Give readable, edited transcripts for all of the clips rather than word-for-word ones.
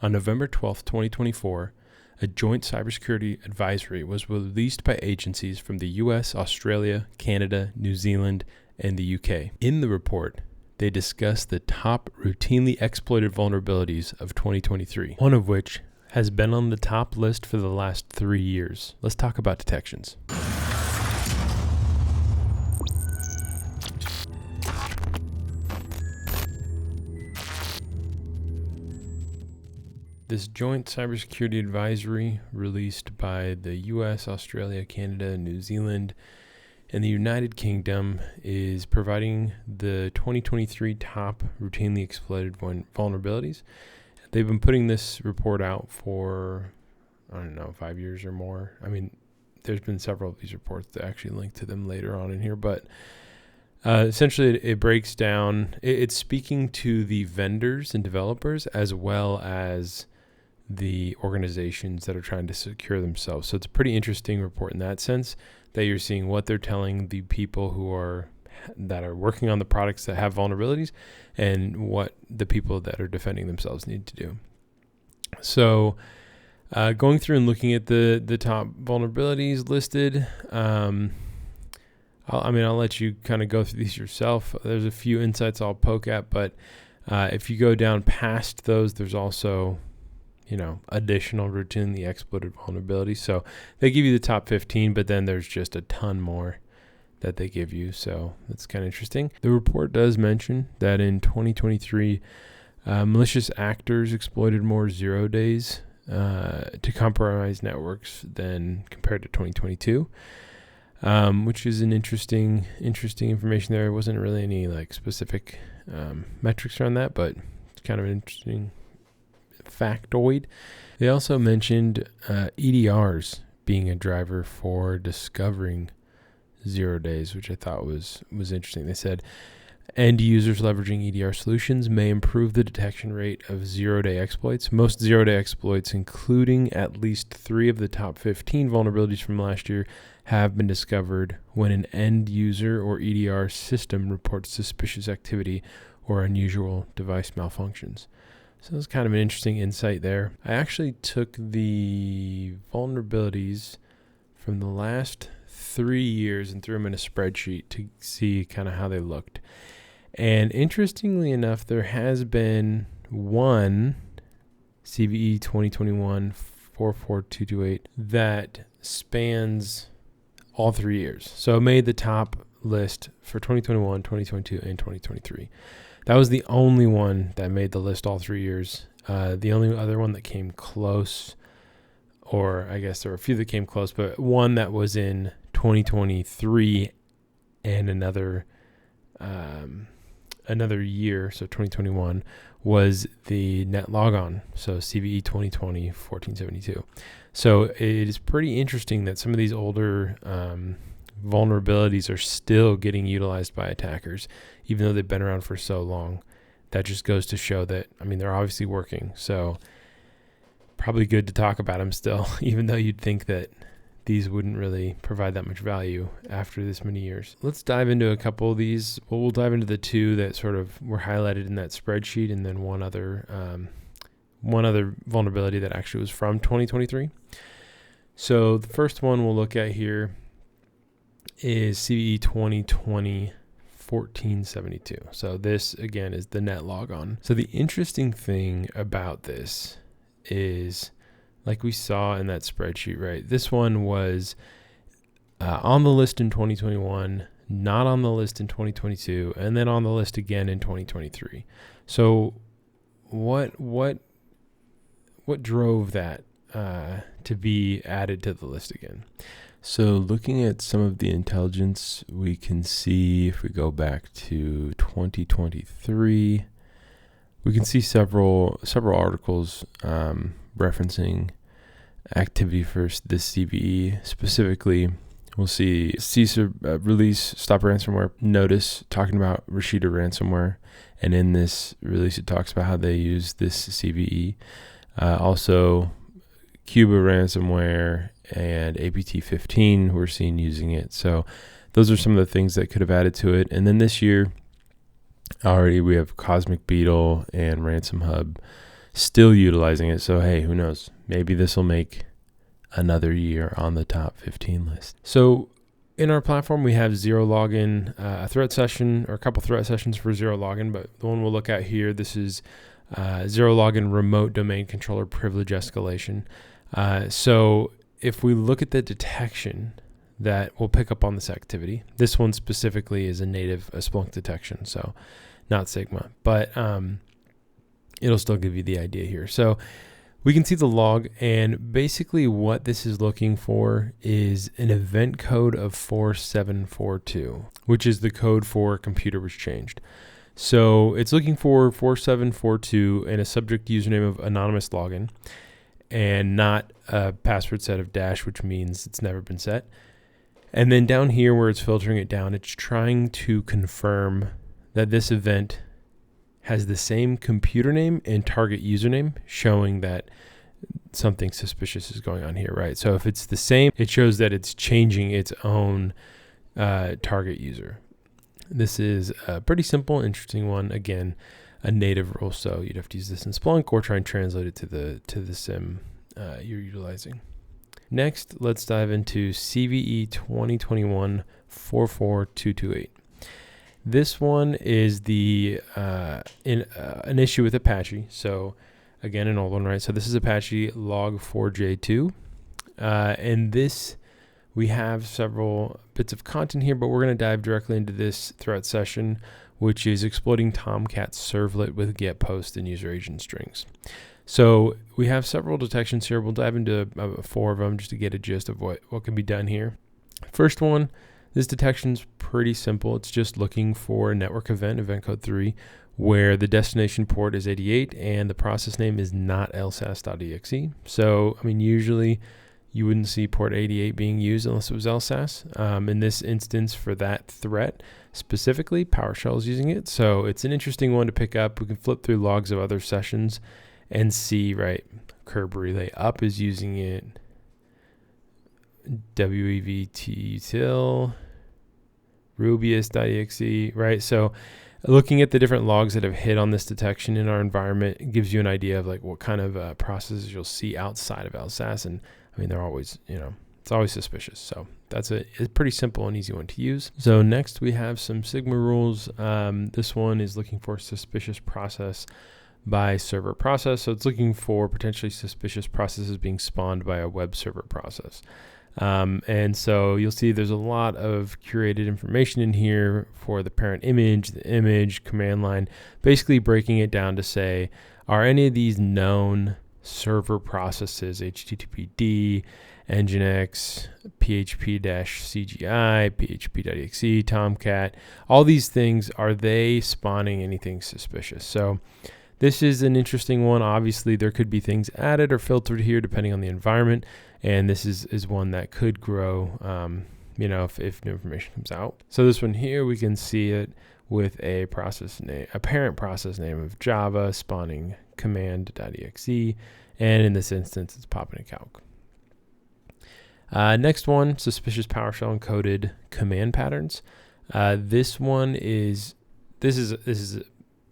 On November 12, 2024, a joint cybersecurity advisory was released by agencies from the US, Australia, Canada, New Zealand, and the UK. In the report, they discussed the top routinely exploited vulnerabilities of 2023, one of which has been on the top list for the last 3 years. Let's talk about detections. This joint cybersecurity advisory released by the US, Australia, Canada, New Zealand, and the United Kingdom is providing the 2023 top routinely exploited vulnerabilities. They've been putting this report out for, 5 years or more. I mean, there's been several of these reports that actually link to them later on in here, but essentially it breaks down, it's speaking to the vendors and developers as well as the organizations that are trying to secure themselves. So it's a pretty interesting report in that sense, that you're seeing what they're telling the people that are working on the products that have vulnerabilities and what the people that are defending themselves need to do. So going through and looking at the top vulnerabilities listed, I'll let you kind of go through these yourself. There's a few insights I'll poke at, but if you go down past those, there's also additional routinely exploited vulnerabilities. So they give you the top 15, but then there's just a ton more that they give you. So that's kind of interesting. The report does mention that in 2023, malicious actors exploited more 0 days to compromise networks than compared to 2022, which is an interesting information there. There wasn't really any specific metrics around that, but it's kind of an interesting factoid. They also mentioned EDRs being a driver for discovering 0 days, which I thought was interesting. They said end users leveraging EDR solutions may improve the detection rate of 0-day exploits. Most 0-day exploits, including at least 3 of the top 15 vulnerabilities from last year, have been discovered when an end user or EDR system reports suspicious activity or unusual device malfunctions. So that's kind of an interesting insight there. I actually took the vulnerabilities from the last 3 years and threw them in a spreadsheet to see kind of how they looked. And interestingly enough, there has been one CVE 2021-44228 that spans all 3 years. So it made the top list for 2021, 2022, and 2023. That was the only one that made the list all 3 years. The only other one that came close, or I guess there were a few that came close, but one that was in 2023 and another year, so 2021, was the Netlogon, so CVE 2020-1472. So it is pretty interesting that some of these older vulnerabilities are still getting utilized by attackers, even though they've been around for so long. That just goes to show that, they're obviously working. So probably good to talk about them still, even though you'd think that these wouldn't really provide that much value after this many years. Let's dive into a couple of these. Well, we'll dive into the 2 that sort of were highlighted in that spreadsheet, and then one other vulnerability that actually was from 2023. So the first one we'll look at here is CVE 2020-1472. So this, again, is the Netlogon. So the interesting thing about this is, like we saw in that spreadsheet, right? This one was on the list in 2021, not on the list in 2022, and then on the list again in 2023. So what drove that to be added to the list again? So looking at some of the intelligence, we can see, if we go back to 2023, we can see several articles referencing activity for this CVE. Specifically, we'll see CISA release Stop Ransomware notice talking about Rashida ransomware, and in this release it talks about how they use this CVE. Also, Cuba ransomware and APT15 we're seeing using it. So those are some of the things that could have added to it. And then this year already we have Cosmic Beetle and Ransom Hub still utilizing it. So, hey, who knows? Maybe this will make another year on the top 15 list. So in our platform, we have zero login, a threat session, or a couple threat sessions for zero login, but the one we'll look at here, this is zero login remote domain controller privilege escalation. So if we look at the detection that will pick up on this activity, this one specifically is a native Splunk detection, so not Sigma, but it'll still give you the idea here. So we can see the log, and basically what this is looking for is an event code of 4742, which is the code for computer was changed. So it's looking for 4742 and a subject username of anonymous login, and not a password set of dash, which means it's never been set. And then down here where it's filtering it down, it's trying to confirm that this event has the same computer name and target username, showing that something suspicious is going on here, right? So if it's the same, it shows that it's changing its own target user. This is a pretty simple, interesting one. Again, a native rule, so you'd have to use this in Splunk or try and translate it to the SIM you're utilizing. Next, let's dive into CVE 2021-44228. This one is an issue with Apache. So again, an old one, right? So this is Apache log4j2. And this, we have several bits of content here, but we're going to dive directly into this threat session, which is exploiting Tomcat servlet with get post and user agent strings. So we have several detections here. We'll dive into 4 of them just to get a gist of what can be done here. First one, this detection's pretty simple. It's just looking for a network event code 3, where the destination port is 88 and the process name is not lsas.exe. So, I mean, usually you wouldn't see port 88 being used unless it was LSAS. In this instance, for that threat specifically, PowerShell is using it. So it's an interesting one to pick up. We can flip through logs of other sessions and see, right, curb relay up is using it, wevtutil, rubius.exe, right? So looking at the different logs that have hit on this detection in our environment gives you an idea of like what kind of processes you'll see outside of LSAS. And I mean, they're always, it's always suspicious. So that's a pretty simple and easy one to use. So next we have some Sigma rules. This one is looking for suspicious process by server process. So it's looking for potentially suspicious processes being spawned by a web server process. And so you'll see there's a lot of curated information in here for the parent image, the image, command line, basically breaking it down to say, are any of these known server processes, HTTPD, Nginx, PHP-CGI, PHP.exe, Tomcat, all these things, are they spawning anything suspicious? So this is an interesting one. Obviously, there could be things added or filtered here depending on the environment. And this is one that could grow, if new information comes out. So this one here, we can see it with a process name, a parent process name of Java spawning command.exe. And in this instance, it's popping a calc. Next one, suspicious PowerShell encoded command patterns. This has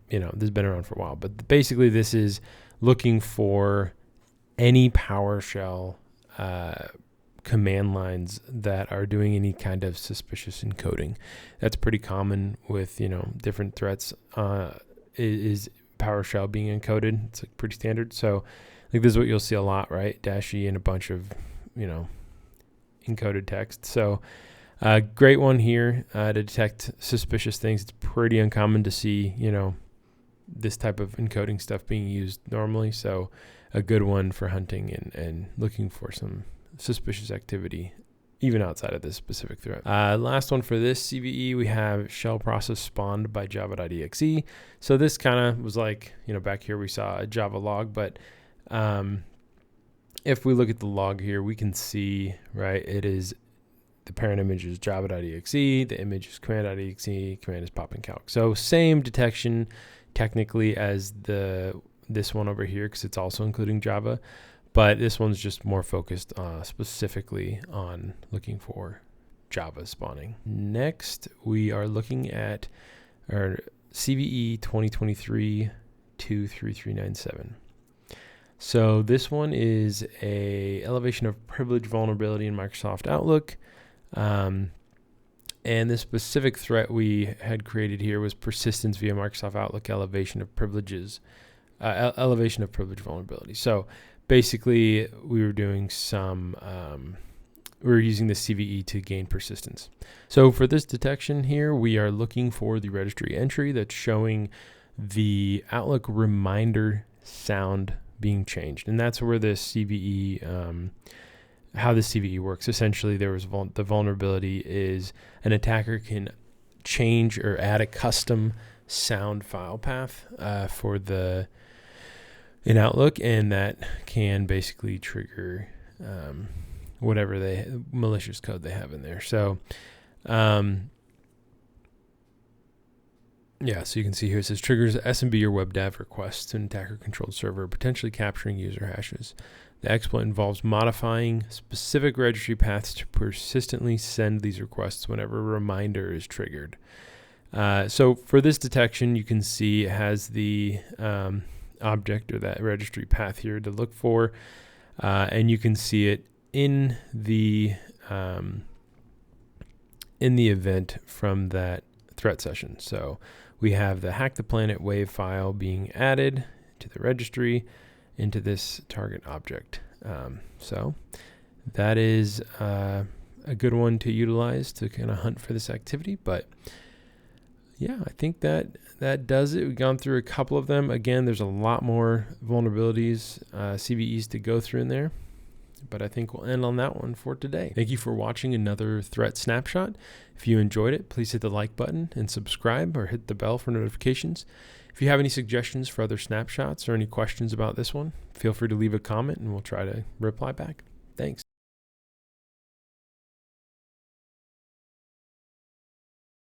been around for a while, but basically this is looking for any PowerShell command lines that are doing any kind of suspicious encoding. That's pretty common with, different threats, is PowerShell being encoded. It's like pretty standard. So like this is what you'll see a lot, right? -E and a bunch of, encoded text. So great one here to detect suspicious things. It's pretty uncommon to see, this type of encoding stuff being used normally. So a good one for hunting and looking for some suspicious activity, even outside of this specific threat. Last one for this CVE, we have shell process spawned by java.exe. So this kind of was like, back here we saw a Java log, but if we look at the log here, we can see, right, it is the parent image is java.exe, the image is command.exe, command is popping calc. So same detection technically as this one over here, because it's also including Java, but this one's just more focused specifically on looking for Java spawning. Next, we are looking at our CVE 2023-23397. So this one is a elevation of privilege vulnerability in Microsoft Outlook. And the specific threat we had created here was persistence via Microsoft Outlook elevation of privileges, elevation of privilege vulnerability. So basically we were doing we were using the CVE to gain persistence. So for this detection here, we are looking for the registry entry that's showing the Outlook reminder sound being changed. And that's where the CVE, how the CVE works. Essentially, there was the vulnerability is an attacker can change or add a custom sound file path in Outlook, and that can basically trigger whatever malicious code they have in there. So, so you can see here it says triggers SMB or web dev requests to an attacker-controlled server, potentially capturing user hashes. The exploit involves modifying specific registry paths to persistently send these requests whenever a reminder is triggered. So for this detection, you can see it has the object or that registry path here to look for, and you can see it in the event from that threat session. So we have the Hack the Planet WAV file being added to the registry into this target object. So that is a good one to utilize to kind of hunt for this activity. But yeah, I think that does it. We've gone through a couple of them. Again, there's a lot more vulnerabilities, CVEs to go through in there. But I think we'll end on that one for today. Thank you for watching another Threat Snapshot. If you enjoyed it, please hit the like button and subscribe or hit the bell for notifications. If you have any suggestions for other snapshots or any questions about this one, feel free to leave a comment and we'll try to reply back. Thanks.